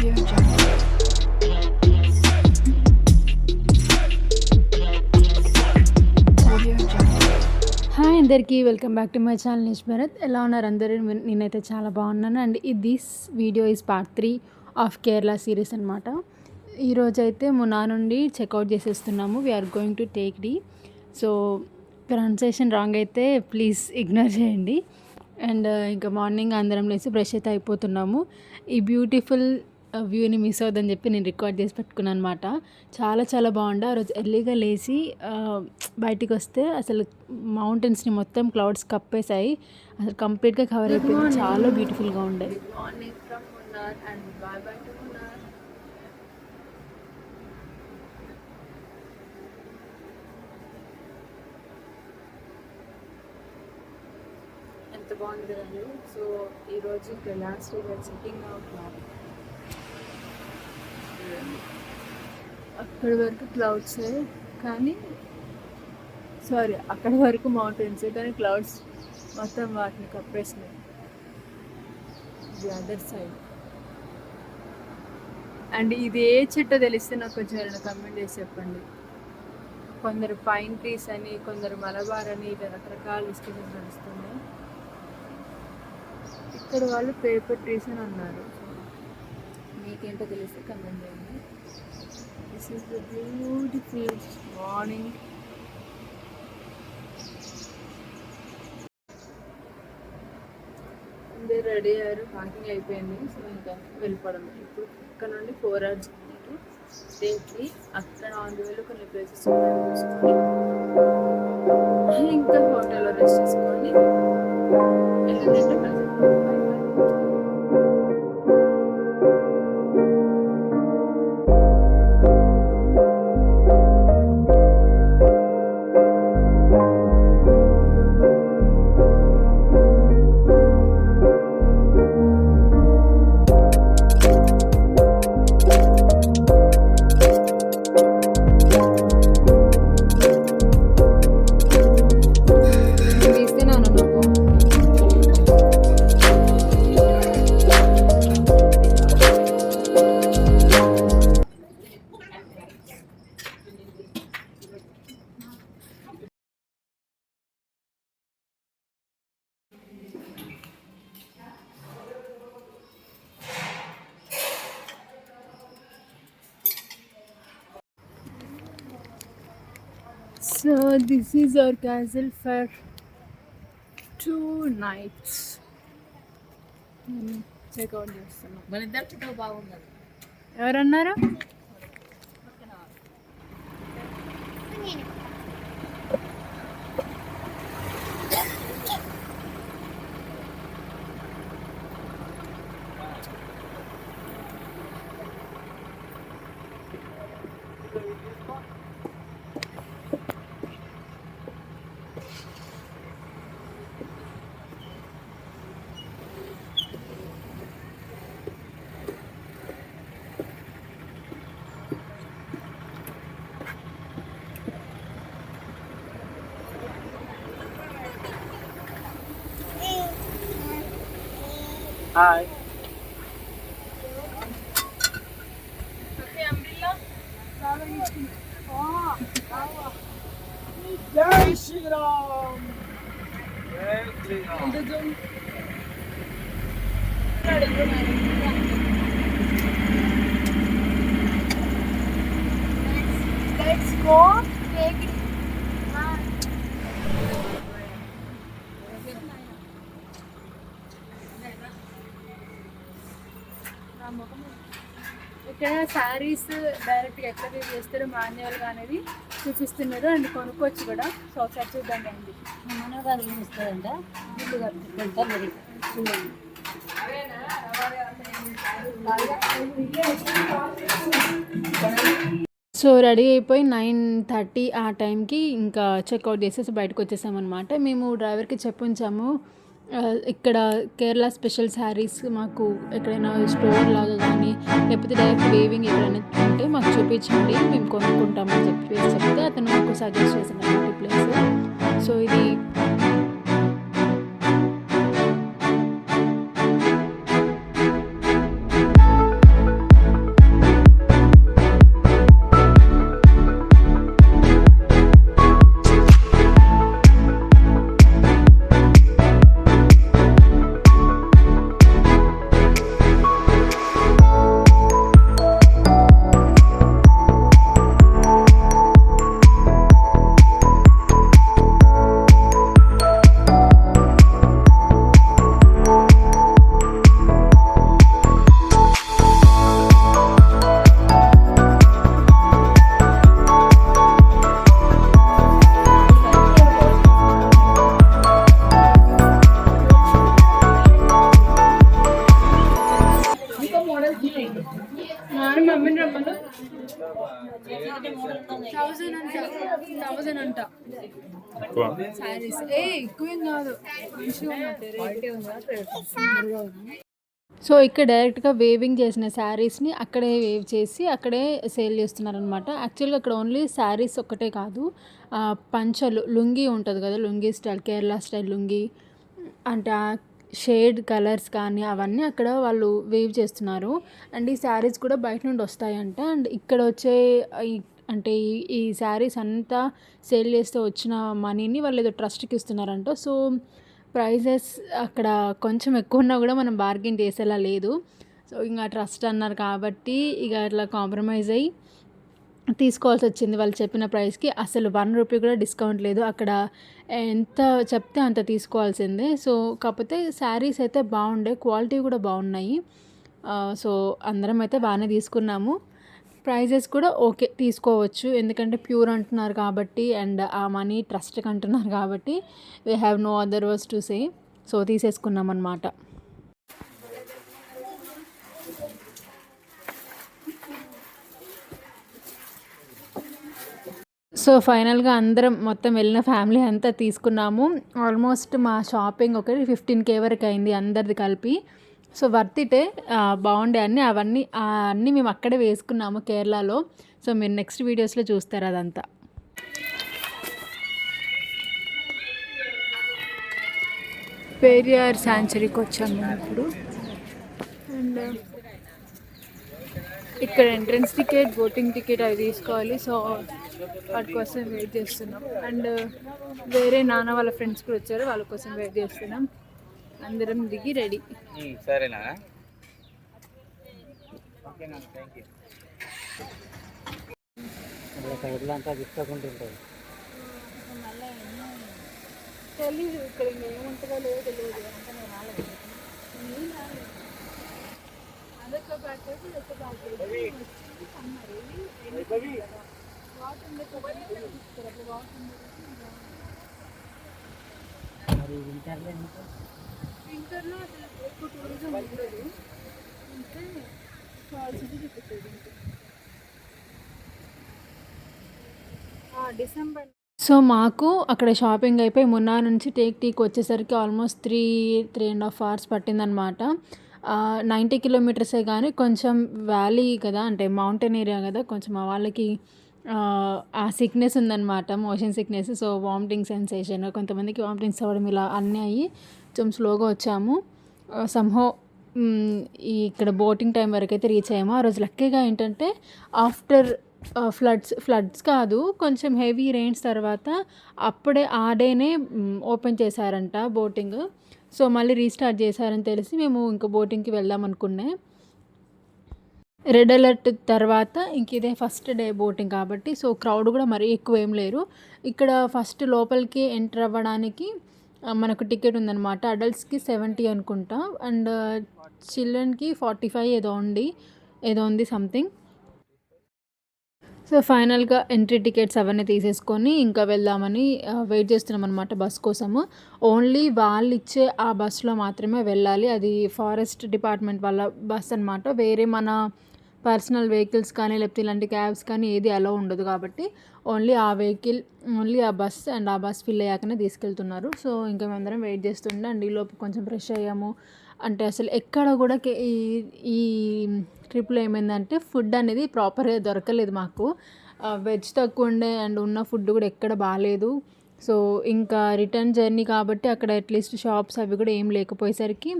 Audio Jungle. Audio Jungle. Hi అందరికీ welcome back to my channel Nish Bharat. ఎలా ఉన్నారు అందరూ? నేనైతే చాలా బాగున్నాను. And this video is part 3 of Kerala series అనమాట. ఈరోజైతే మున్నా నుండి చెక్అవుట్ చేసేస్తున్నాము. We're going to take the. So pronunciation wrong అయితే ప్లీజ్ ఇగ్నోర్ చేయండి. అండ్ ఇంకా మార్నింగ్ అందరం లేచి బ్రష్ అయితే అయిపోతున్నాము. ఈ బ్యూటిఫుల్ వ్యూని మిస్ అవుదని చెప్పి నేను రికార్డ్ చేసి పెట్టుకున్నాను అనమాట. చాలా చాలా బాగుండే. ఆ రోజు ఎర్లీగా లేచి బయటికి వస్తే అసలు మౌంటైన్స్ని మొత్తం క్లౌడ్స్ కప్పేశాయి. అసలు కంప్లీట్గా కవర్ అయిపోయింది. చాలా బ్యూటిఫుల్గా ఉండే. ఎంత బాగుంది కదండి. సో ఈరోజు ఇక్కడ లాస్ట్ సిట్టింగ్ అవుట్ అక్కడి వరకు క్లౌడ్సే కానీ అక్కడి వరకు మౌంటైన్సే కానీ క్లౌడ్స్ మొత్తం వాటిని కప్పేసినాయి. The other side. అండ్ ఇది ఏ చెట్టో తెలిస్తే నాకు కొంచెం ఎవరైనా కమెంట్ చేసి చెప్పండి. కొందరు పైన్ ట్రీస్ అని, కొందరు మలబార్ అని, ఇలా రకరకాల డిస్కషన్స్ నడుస్తున్నాయి. ఇక్కడ వాళ్ళు పేపర్ ట్రీస్ అని అన్నారు. మీకేంటో తెలిస్తే కమెంట్ చేయండి. This is the beautiful morning. అందరు రెడీ అయ్యారు, ప్యాకింగ్ అయిపోయింది. సో ఇంకా వెళ్ళిపోవడం. ఇప్పుడు ఇక్కడ నుండి 4 hours స్టేట్కి అక్కడ ఆన్ ది వేలో కొన్ని ప్లేసెస్ చూసుకొని ఇంకా హోటల్లో రెస్ట్ చేసుకొని వెళ్ళినట్టు కలిసి. So this is our castle for 2 nights. Check out చేస్తున్నాం. మన ఇద్దరు ఫోటో బాగుంది. ఎవరన్నారు? Hi. Okay, umbrella. Jai Shri Ram. Jai Shri Ram. Let's go. Take it. ఇక్కడ శారీస్ డైరెక్ట్గా ఎట్లా యూజ్ చేస్తారో మాన్యువల్గా అనేది చూపిస్తున్నారు. అండ్ కొనుక్కోవచ్చు కూడా. సో ఒకసారి చూద్దాం అండి. మనగారు చూపిస్తారంట. సో రెడీ అయిపోయి 9:30 ఆ టైంకి ఇంకా చెక్అవుట్ చేసేసి బయటకు వచ్చేసామన్నమాట. మేము డ్రైవర్కి చెప్పుంచాము, ఇక్కడ కేరళ స్పెషల్ శారీస్ మాకు ఎక్కడైనా స్టోర్ లాగా కానీ లేకపోతే డైరెక్ట్ వేవింగ్ ఎక్కడైనా ఉంటే మాకు చూపించండి, మేము కొనుక్కుంటామని చెప్తే అతను మాకు సజెస్ట్ చేసిన ప్లేస్. సో ఇది మమ్మీని రమ్మను 1000 అంట శారీస్ ఎక్కువేం కాదు సో ఇక్కడ డైరెక్ట్గా వేవింగ్ చేసిన శారీస్ని అక్కడే వేవ్ చేసి అక్కడే సేల్ చేస్తున్నారనమాట. యాక్చువల్గా అక్కడ ఓన్లీ శారీస్ ఒక్కటే కాదు, పంచలు లుంగీ ఉంటుంది కదా, లుంగీ స్టైల్ కేరళ స్టైల్ లుంగీ అంటే షేడ్ కలర్స్ కానీ అవన్నీ అక్కడ వాళ్ళు వేవ్ చేస్తున్నారు. అండ్ ఈ శారీస్ కూడా బయట నుండి వస్తాయంట. అండ్ ఇక్కడ వచ్చే అంటే ఈ శారీస్ అంతా సేల్ చేస్తే వచ్చిన మనీని వాళ్ళు ఏదో ట్రస్ట్కి ఇస్తున్నారంట. సో ప్రైజెస్ అక్కడ కొంచెం ఎక్కువ ఉన్నా కూడా మనం బార్గెన్ చేసేలా లేదు. సో ఇంకా ట్రస్ట్ అన్నారు కాబట్టి ఇక అట్లా కాంప్రమైజ్ అయ్యి తీసుకోవాల్సి వచ్చింది. వాళ్ళు చెప్పిన ప్రైస్కి అసలు 1 రూపీ కూడా డిస్కౌంట్ లేదు. అక్కడ ఎంత చెప్తే అంత తీసుకోవాల్సిందే. సో కాకపోతే శారీస్ అయితే బాగుండే, క్వాలిటీ కూడా బాగున్నాయి. సో అందరం అయితే బాగానే తీసుకున్నాము. ప్రైజెస్ కూడా ఓకే తీసుకోవచ్చు, ఎందుకంటే ప్యూర్ అంటున్నారు కాబట్టి అండ్ ఆ మనీ ట్రస్ట్కి అంటున్నారు కాబట్టి we have no other words to say. So తీసేసుకున్నాం అన్నమాట. సో ఫైనల్గా అందరం మొత్తం వెళ్ళిన ఫ్యామిలీ అంతా తీసుకున్నాము. ఆల్మోస్ట్ మా షాపింగ్ ఒకటి 15K వరకు అయింది అందరిది కలిపి. సో వర్తిటే, బాగుండే అన్నీ మేము అక్కడే వేసుకున్నాము కేరళలో. సో మీరు నెక్స్ట్ వీడియోస్లో చూస్తారు అదంతా. పెరియార్ శాంచురీకి వచ్చాము మేము ఇప్పుడు. అండ్ ఇక్కడ ఎంట్రన్స్ టికెట్, బోటింగ్ టికెట్ అవి తీసుకోవాలి. సో వాటి కోసం వెయిట్ చేస్తున్నాం. అండ్ వేరే నాన్న వాళ్ళ ఫ్రెండ్స్ కూడా వచ్చారు, వాళ్ళ కోసం వెయిట్ చేస్తున్నాం. అందరం దిగి రెడీ. సరేనా, తెలీదు ఇక్కడ ఏముంటుందో లేదో తెలియదు. అదొక ప్యాకేజ్, ఇదొక ప్యాకేజ్. వింటర్లో అసలు ఎక్కువ టూరిజం ఉండదు, అంటే ఫాల్స్ చూపిస్తుంది డిసెంబర్. సో మాకు అక్కడ షాపింగ్ అయిపోయి మున్నార్ నుంచి టేక్టీకి వచ్చేసరికి ఆల్మోస్ట్ 3.5 hours పట్టిందనమాట. 90 కిలోమీటర్సే కానీ కొంచెం వ్యాలీ కదా, అంటే మౌంటైన్ ఏరియా కదా, కొంచెం వాళ్ళకి ఆ సిక్నెస్ ఉందన్నమాట, motion sickness. So vomiting sensation, కొంతమందికి వామిటింగ్స్ అవ్వడం, ఇలా అన్నీ అయ్యి కొంచెం స్లోగా వచ్చాము. సంహో ఇక్కడ బోటింగ్ టైం వరకు అయితే రీచ్ అయ్యాము. ఆ రోజు లక్కీగా ఏంటంటే ఆఫ్టర్ ఫ్లడ్స్ కాదు, కొంచెం హెవీ రెయిన్స్ తర్వాత అప్పుడే ఆ డేనే ఓపెన్ చేశారంట బోటింగ్. సో మళ్ళీ రీస్టార్ట్ చేశారని తెలిసి మేము ఇంకా బోటింగ్కి వెళ్దాం అనుకున్నాం. రెడ్ అలర్ట్ తర్వాత ఇంక ఇదే ఫస్ట్ డే బోటింగ్ కాబట్టి సో క్రౌడ్ కూడా మరీ ఎక్కువ ఏం లేరు. ఇక్కడ ఫస్ట్ లోపలికి ఎంటర్ అవ్వడానికి మనకు టికెట్ ఉందన్నమాట. అడల్ట్స్కి 70 అనుకుంటా, అండ్ చిల్డ్రన్కి 45 ఏదో ఉంది సంథింగ్. సో ఫైనల్గా ఎంట్రీ టికెట్స్ అవన్నీ తీసేసుకొని ఇంకా వెళ్దామని వెయిట్ చేస్తున్నాం అనమాట బస్ కోసము. ఓన్లీ వాళ్ళు ఇచ్చే ఆ బస్సులో మాత్రమే వెళ్ళాలి. అది ఫారెస్ట్ డిపార్ట్మెంట్ వాళ్ళ బస్ అనమాట. వేరే మన పర్సనల్ వెహికల్స్ కానీ లేకపోతే ఇలాంటి క్యాబ్స్ కానీ ఏది అలో ఉండదు కాబట్టి ఓన్లీ ఆ వెహికల్, ఓన్లీ ఆ బస్, అండ్ ఆ బస్ ఫిల్ అయ్యాకనే తీసుకెళ్తున్నారు. సో ఇంకా మేమందరం వెయిట్ చేస్తుండే. అండ్ ఈలోపు కొంచెం ఫ్రెష్ అయ్యాము. అంటే అసలు ఎక్కడ కూడా ఈ ట్రిప్లో ఏమైందంటే ఫుడ్ అనేది ప్రాపర్గా దొరకలేదు మాకు. వెజ్ తక్కువ ఉండే అండ్ ఉన్న ఫుడ్ కూడా ఎక్కడ బాగాలేదు. సో ఇంకా రిటర్న్ జర్నీ కాబట్టి అక్కడ అట్లీస్ట్ షాప్స్ అవి కూడా ఏం లేకపోయేసరికి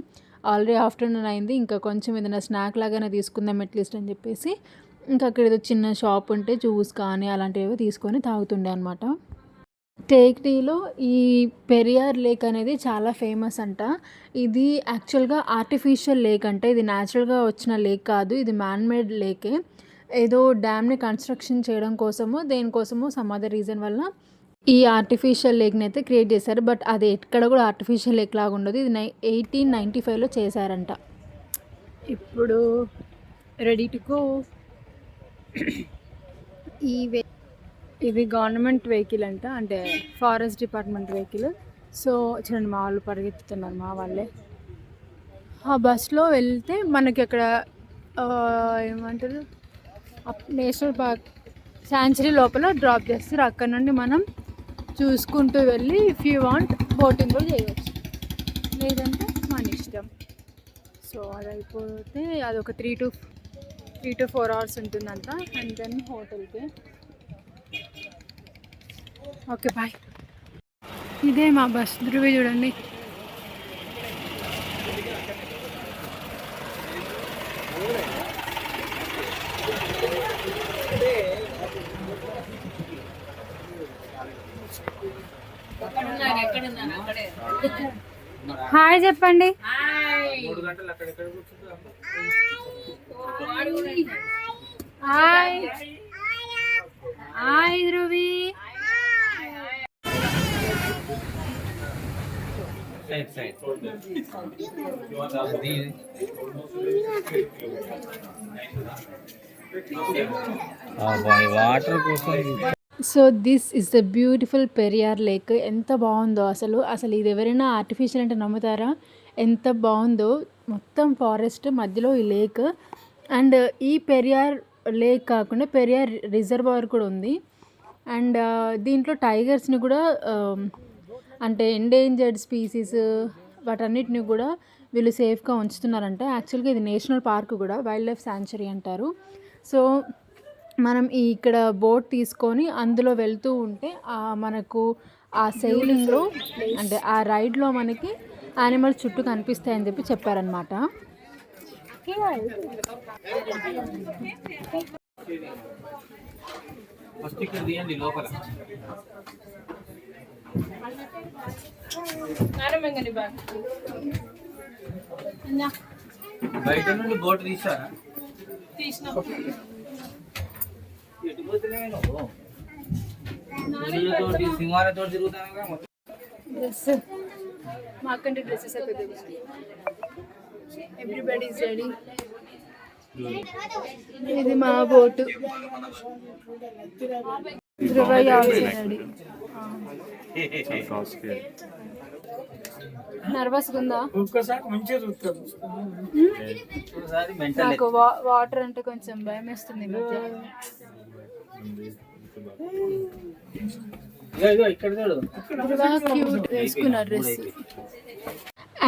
ఆల్రెడీ ఆఫ్టర్నూన్ అయింది. ఇంకా కొంచెం ఏదైనా స్నాక్ లాగానే తీసుకుందాం అట్లీస్ట్ అని చెప్పేసి ఇంకా అక్కడ ఏదో చిన్న షాప్ ఉంటే జ్యూస్ కానీ అలాంటివి తీసుకొని తాగుతుండే అనమాట. టేక్టీలో ఈ పెరియార్ లేక్ అనేది చాలా ఫేమస్ అంట. ఇది యాక్చువల్గా ఆర్టిఫిషియల్ లేక్ అంట. ఇది న్యాచురల్గా వచ్చిన లేక్ కాదు, ఇది మ్యాన్మేడ్ లేకే. ఏదో డ్యామ్ని కన్స్ట్రక్షన్ చేయడం కోసము దేనికోసమో సమ్ అదర్ రీజన్ వల్ల ఈ ఆర్టిఫిషియల్ లేక్ని అయితే క్రియేట్ చేశారు. బట్ అది ఎక్కడ కూడా ఆర్టిఫిషియల్ లేక్ లాగా ఉండదు. ఇది 1895లో చేశారంట. ఇప్పుడు రెడీ టు గో. ఇవి గవర్నమెంట్ వెహికల్ అంట, అంటే ఫారెస్ట్ డిపార్ట్మెంట్ వెహికల్. సో చూడండి మా వాళ్ళు పరిగెత్తుతున్నారు, మా వాళ్ళే. ఆ బస్లో వెళ్తే మనకి అక్కడ ఏమంటారు నేషనల్ పార్క్ శాంచురీ లోపల డ్రాప్ చేస్తారు. అక్కడ నుండి మనం చూసుకుంటూ వెళ్ళి ఇఫ్ యూ వాంట్ బోటింగ్ కూడా చేయవచ్చు, లేదంటే మన ఇష్టం. సో అది అయిపోతే అదొక 3 to 4 hours ఉంటుందంట. అండ్ దెన్ హోటల్కి. Okay bye. ఇదే మా బస్ ధృవి చూడండి. హాయ్ చెప్పండి. Hi hi Dhruvi. వాటర్ కోసం. So this is the beautiful Periyar lake. ఎంత బాగుందో అసలు ఇది ఎవరైనా ఆర్టిఫిషియల్ అంటే నమ్ముతారా? ఎంత బాగుందో. మొత్తం ఫారెస్ట్ మధ్యలో ఈ లేక్. అండ్ ఈ పెరియార్ లేక్ కాకుండా పెరియార్ రిజర్వాయర్ కూడా ఉంది. అండ్ దీంట్లో టైగర్స్ని కూడా అంటే ఎండేంజర్డ్ స్పీసీస్ వాటన్నిటిని కూడా వీళ్ళు సేఫ్గా ఉంచుతున్నారంట. యాక్చువల్గా ఇది నేషనల్ పార్క్ కూడా, వైల్డ్ లైఫ్ శాంచురీ అంటారు. సో మనం ఇక్కడ బోట్ తీసుకొని అందులో వెళ్తూ ఉంటే మనకు ఆ సెయిలింగ్లో అంటే ఆ రైడ్లో మనకి యానిమల్స్ చుట్టూ కనిపిస్తాయని చెప్పి చెప్పారనమాట. బయట నుండి బోట్ తీసారా? సింహాలతో తిరుగుతాను. మాకంటే డ్రెస్సెస్ ఎవ్రీబడి ఈజ్ రెడీ. ఇది మా బోటు. నర్వస్గా ఉందా? నాకు వాటర్ అంటే కొంచెం భయం వేస్తుంది. వేసుకున్న డ్రెస్.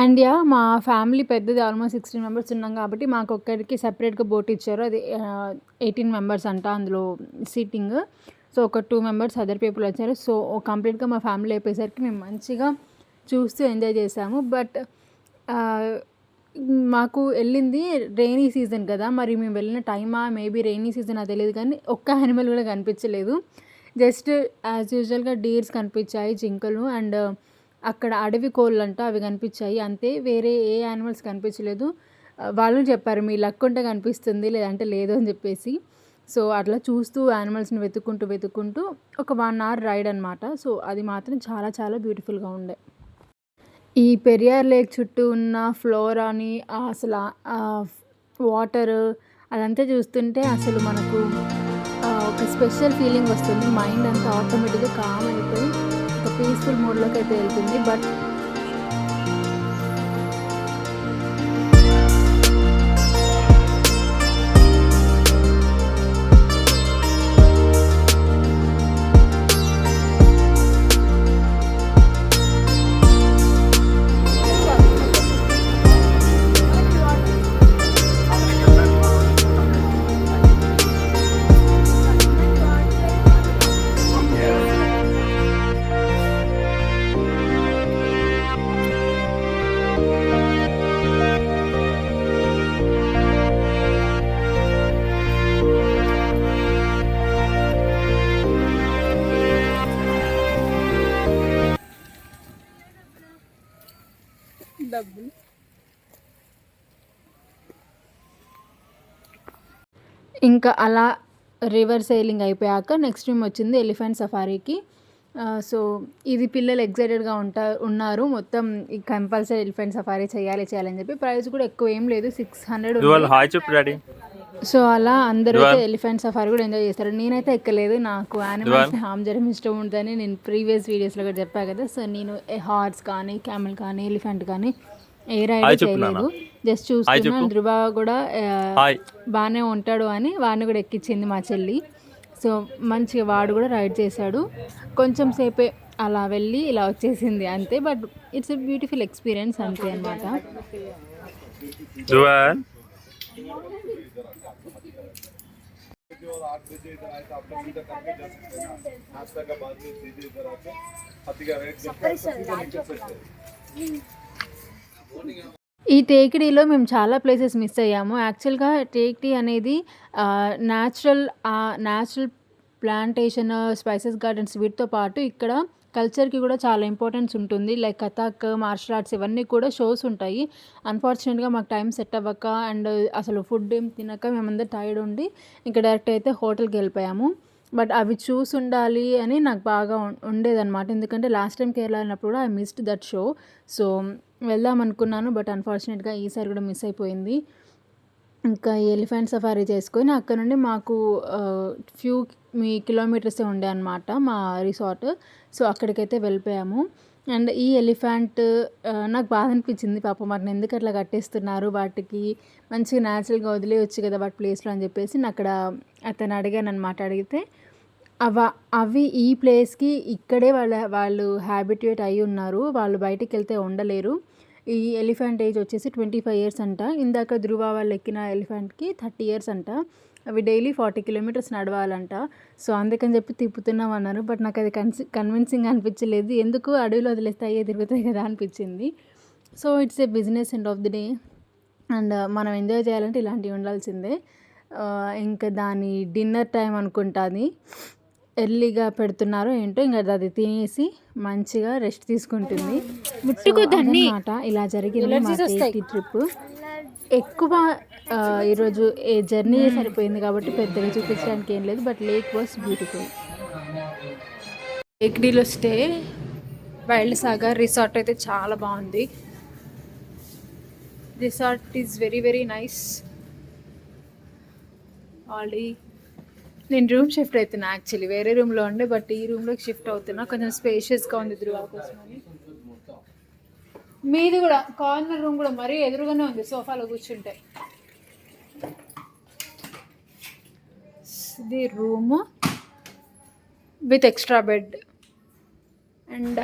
అండ్ మా ఫ్యామిలీ పెద్దది, ఆల్మోస్ట్ 16 మెంబర్స్ ఉన్నాం కాబట్టి మాకు ఒక్కరికి సపరేట్గా బోట్ ఇచ్చారు. అది 18 మెంబర్స్ అంట అందులో సీటింగ్. సో ఒక 2 మెంబర్స్ అదర్ పీపుల్ వచ్చారు. సో కంప్లీట్గా మా ఫ్యామిలీ అయిపోయేసరికి మేము మంచిగా చూస్తూ ఎంజాయ్ చేసాము. బట్ మాకు వెళ్ళింది రెయినీ సీజన్ కదా, మరి మేము వెళ్ళిన టైమా మేబీ రెయినీ సీజన్ అది తెలియదు, కానీ ఒక్క యానిమల్ కూడా కనిపించలేదు. జస్ట్ యాజ్ యూజువల్గా డీర్స్ కనిపించాయి, జింకలు, అండ్ అక్కడ అడవి కోళ్ళు అంట అవి కనిపించాయి అంతే. వేరే ఏ యానిమల్స్ కనిపించలేదు. వాళ్ళు చెప్పారు మీ లక్ ఉంటే కనిపిస్తుంది లేదంటే లేదు అని చెప్పేసి. సో అట్లా చూస్తూ యానిమల్స్ని వెతుక్కుంటూ ఒక 1 hour రైడ్ అనమాట. సో అది మాత్రం చాలా చాలా బ్యూటిఫుల్గా ఉండే. ఈ పెరియార్ లేక్ చుట్టూ ఉన్న ఫ్లోరాని అసలు వాటర్ అదంతా చూస్తుంటే అసలు మనకు ఒక స్పెషల్ ఫీలింగ్ వస్తుంది. మైండ్ అంతా ఆటోమేటిక్గా కామ్ అయిపోయి ఒక పీస్ఫుల్ మూడ్లోకి అయితే వెళ్తుంది. బట్ డబ్బులు ఇంకా అలా రివర్ సైలింగ్ అయిపోయాక నెక్స్ట్ మేము వచ్చింది ఎలిఫెంట్ సఫారీకి. సో ఇది పిల్లలు ఎక్సైటెడ్గా ఉన్నారు. మొత్తం కంపల్సరీ ఎలిఫెంట్ సఫారీ చేయాలని చెప్పి. ప్రైస్ కూడా ఎక్కువ ఏం లేదు, 600. సో అలా అందరూ అయితే ఎలిఫెంట్ సఫారీ కూడా ఎంజాయ్ చేస్తారు. నేనైతే ఎక్కలేదు, నాకు యానిమల్స్ని హామ్ చేయడం ఇష్టం ఉంటుందని నేను ప్రీవియస్ వీడియోస్లో కూడా చెప్పాను కదా. సో నేను హార్స్ కానీ, క్యామెల్ కానీ, ఎలిఫెంట్ కానీ ఏ రైడ్ చేయలేదు, జస్ట్ చూసుకున్నాను. ధృవ కూడా బాగానే ఉంటాడు అని వాడిని కూడా ఎక్కించింది మా చెల్లి. సో మంచిగా వాడు కూడా రైడ్ చేశాడు. కొంచెం సేపే అలా వెళ్ళి ఇలా వచ్చేసింది అంతే. But it's a beautiful experience అంతే అనమాట. ఈ టేకిడీలో మేము చాలా ప్లేసెస్ మిస్ అయ్యాము. యాక్చువల్గా టేకిడీ అనేది న్యాచురల్ ప్లాంటేషన్, స్పైసెస్ గార్డెన్స్ వీటితో పాటు ఇక్కడ కల్చర్కి కూడా చాలా ఇంపార్టెన్స్ ఉంటుంది. లైక్ కథక్, మార్షల్ ఆర్ట్స్ ఇవన్నీ కూడా షోస్ ఉంటాయి. అన్ఫార్చునేట్గా మాకు టైం సెట్ అవ్వక అండ్ అసలు ఫుడ్ ఏం తినక మేమందరం టైర్డ్ ఉండి ఇంకా డైరెక్ట్ అయితే హోటల్కి వెళ్ళిపోయాము. బట్ అవి చూసి ఉండాలి అని నాకు బాగా ఉండేదన్నమాట. ఎందుకంటే లాస్ట్ టైం కేరళ వెళ్ళినప్పుడు కూడా I missed that show. So వెళ్దాం అనుకున్నాను, బట్ అన్ఫార్చునేట్గా ఈసారి కూడా మిస్ అయిపోయింది. ఇంకా ఎలిఫెంట్ సఫారీ చేసుకొని అక్కడ నుండి మాకు ఫ్యూ కిలోమీటర్సే ఉండే అనమాట మా రిసార్ట్. సో అక్కడికైతే వెళ్ళిపోయాము. అండ్ ఈ ఎలిఫెంట్ నాకు బాధ అనిపించింది. పాపం వాటిని ఎందుకు అట్లా కట్టేస్తున్నారు, వాటికి మంచిగా న్యాచురల్గా వదిలేయచ్చు కదా వాటి ప్లేస్లో అని చెప్పేసి నేను అక్కడ అతను అడిగాను అనమాట. అడిగితే అవి ఈ ప్లేస్కి ఇక్కడే వాళ్ళు హ్యాబిట్యూట్ అయి ఉన్నారు, వాళ్ళు బయటికి వెళ్తే ఉండలేరు. ఈ ఎలిఫెంట్ ఏజ్ వచ్చేసి 25 years అంట. ఇందాక ధృవ వాళ్ళు ఎక్కిన ఎలిఫెంట్కి 30 years అంట. అవి డైలీ 40 kilometers నడవాలంట. సో అందుకని చెప్పి తిప్పుతున్నాం అన్నారు. బట్ నాకు అది కన్విన్సింగ్ అనిపించలేదు. ఎందుకు అడవిలో వదిలేస్తే అయ్యే తిరుగుతాయి కదా అనిపించింది. So it's a business end of the day. And మనం ఎంజాయ్ చేయాలంటే ఇలాంటివి ఉండాల్సిందే. ఇంకా దాని డిన్నర్ టైం అనుకుంటుంది, ఎర్లీగా పెడుతున్నారో ఏంటో, ఇంకా అది తినేసి మంచిగా రెస్ట్ తీసుకుంటుంది అన్నమాట. ఇలా జరిగింది మా టేకిడీ ట్రిప్. ఎక్కువ ఈరోజు జర్నీ సరిపోయింది కాబట్టి పెద్దగా చూపించడానికి ఏం లేదు. But lake was beautiful. టేకిడీలో స్టే వైల్డ్ సాగర్ రిసార్ట్ అయితే చాలా బాగుంది. Resort is very very nice. Already నేను రూమ్ షిఫ్ట్ అవుతున్నా. యాక్చువల్లీ వేరే రూమ్లో ఉండే, బట్ ఈ రూమ్లోకి షిఫ్ట్ అవుతున్నా. కొంచెం స్పేషియస్గా ఉంది ధృవ కోసమని. మీది కూడా కార్నర్ రూమ్ కూడా మరీ ఎదురుగానే ఉంది, సోఫాలో కూర్చుంటే. ఇది room with extra bed and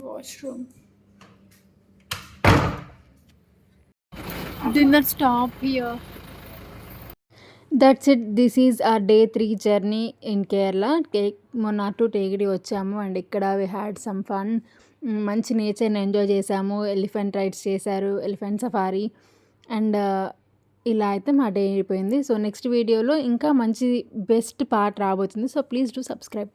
washroom. Dinner stop here. That's it. This is our day 3 journey in Kerala. మొన్న టు టేకిడీ వచ్చాము అండ్ ఇక్కడ వి హ్యాడ్ సమ్ ఫన్. మంచి నేచర్ని ఎంజాయ్ చేసాము. ఎలిఫెంట్ రైడ్స్ చేశారు, ఎలిఫెంట్ సఫారీ. అండ్ ఇలా అయితే మా డే అయిపోయింది. సో నెక్స్ట్ వీడియోలో ఇంకా మంచి బెస్ట్ పార్ట్ రాబోతుంది. So please do subscribe.